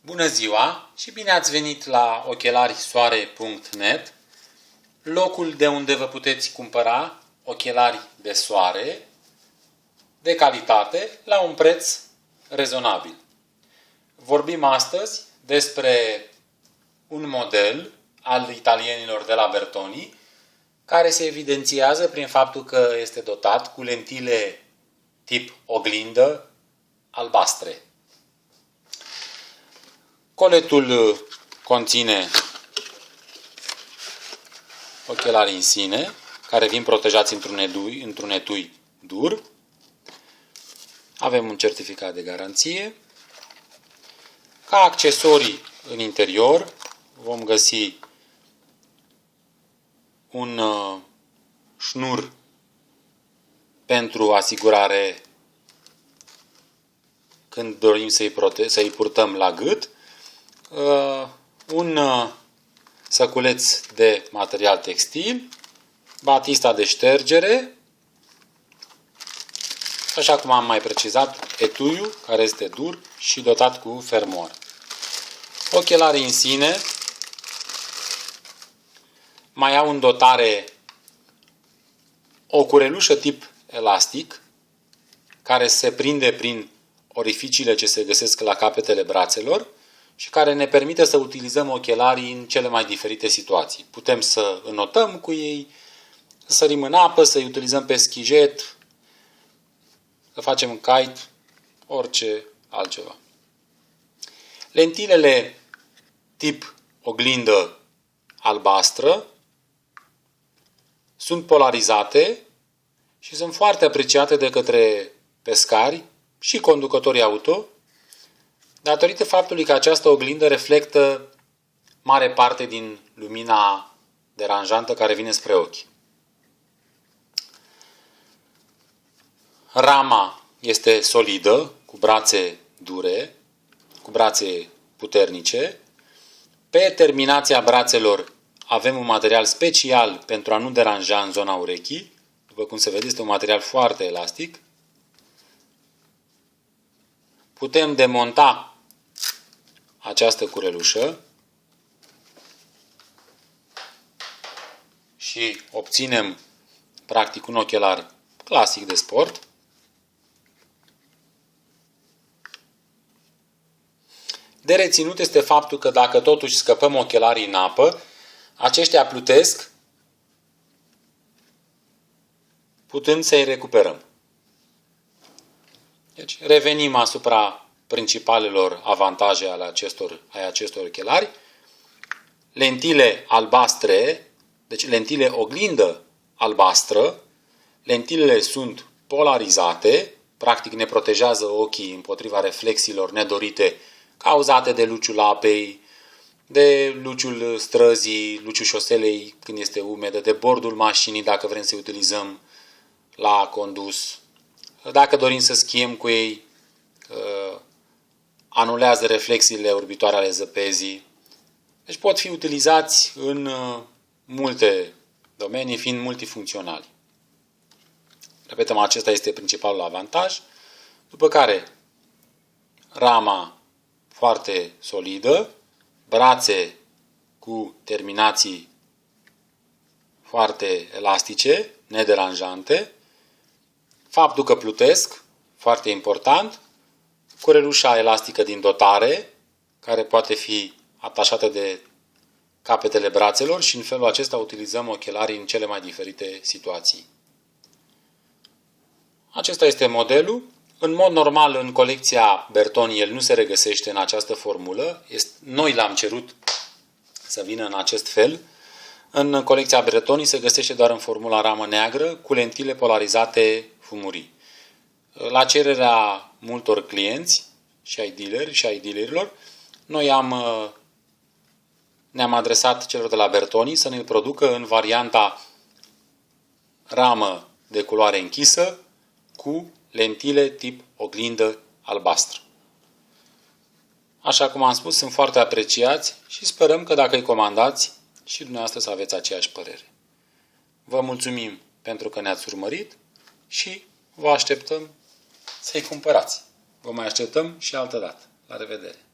Bună ziua și bine ați venit la ochelarisoare.net, locul de unde vă puteți cumpăra ochelari de soare de calitate la un preț rezonabil. Vorbim astăzi despre un model al italienilor de la Bertoni care se evidențiază prin faptul că este dotat cu lentile tip oglindă albastre. Coletul conține ochelarii în sine, care vin protejați într-un etui dur. Avem un certificat de garanție. Ca accesorii în interior vom găsi un șnur pentru asigurare când dorim să-i purtăm la gât, un săculeț de material textil, batista de ștergere, așa cum am mai precizat, etuiul care este dur și dotat cu fermoar. Ochelarii în sine mai au în dotare o curelușă tip elastic care se prinde prin orificiile ce se găsesc la capetele brațelor și care ne permite să utilizăm ochelarii în cele mai diferite situații. Putem să înotăm cu ei, să sărim în apă, să-i utilizăm pe schijet, să facem kite, orice altceva. Lentilele tip oglindă albastră sunt polarizate și sunt foarte apreciate de către pescari și conducătorii auto, datorită faptului că această oglindă reflectă mare parte din lumina deranjantă care vine spre ochi. Rama este solidă, cu brațe dure, cu brațe puternice. Pe terminația brațelor avem un material special pentru a nu deranja în zona urechii. După cum se vede, este un material foarte elastic. Putem demonta această curelușă și obținem practic un ochelar clasic de sport. De reținut este faptul că dacă totuși scăpăm ochelarii în apă, aceștia plutesc, putând să-i recuperăm. Deci revenim asupra principalelor avantaje ale acestor ochelari. Lentile albastre, deci lentile oglindă albastră, lentilele sunt polarizate, practic ne protejează ochii împotriva reflexiilor nedorite cauzate de luciul apei, de luciul străzii, luciul șoselei când este umedă, de bordul mașinii dacă vrem să-i utilizăm la condus. Dacă dorim să schiem cu ei, anulează reflexiile orbitoare ale zăpezii. Deci pot fi utilizați în multe domenii, fiind multifuncționali. Repetăm, acesta este principalul avantaj. După care, rama foarte solidă, brațe cu terminații foarte elastice, nederanjante, faptul că plutesc, foarte important, curelușa elastică din dotare, care poate fi atașată de capetele brațelor și în felul acesta utilizăm ochelarii în cele mai diferite situații. Acesta este modelul. În mod normal, în colecția Bertoni, el nu se regăsește în această formulă. Noi l-am cerut să vină în acest fel. În colecția Bertoni se găsește doar în formula ramă neagră, cu lentile polarizate fumurii. La cererea multor clienți și ai dealeri și ai dealerilor, noi ne-am adresat celor de la Bertoni să ne-l producă în varianta ramă de culoare închisă cu lentile tip oglindă albastră. Așa cum am spus, sunt foarte apreciați și sperăm că dacă îi comandați și dumneavoastră să aveți aceeași părere. Vă mulțumim pentru că ne-ați urmărit și vă așteptăm să-i cumpărați. Vă mai așteptăm și altă dată. La revedere!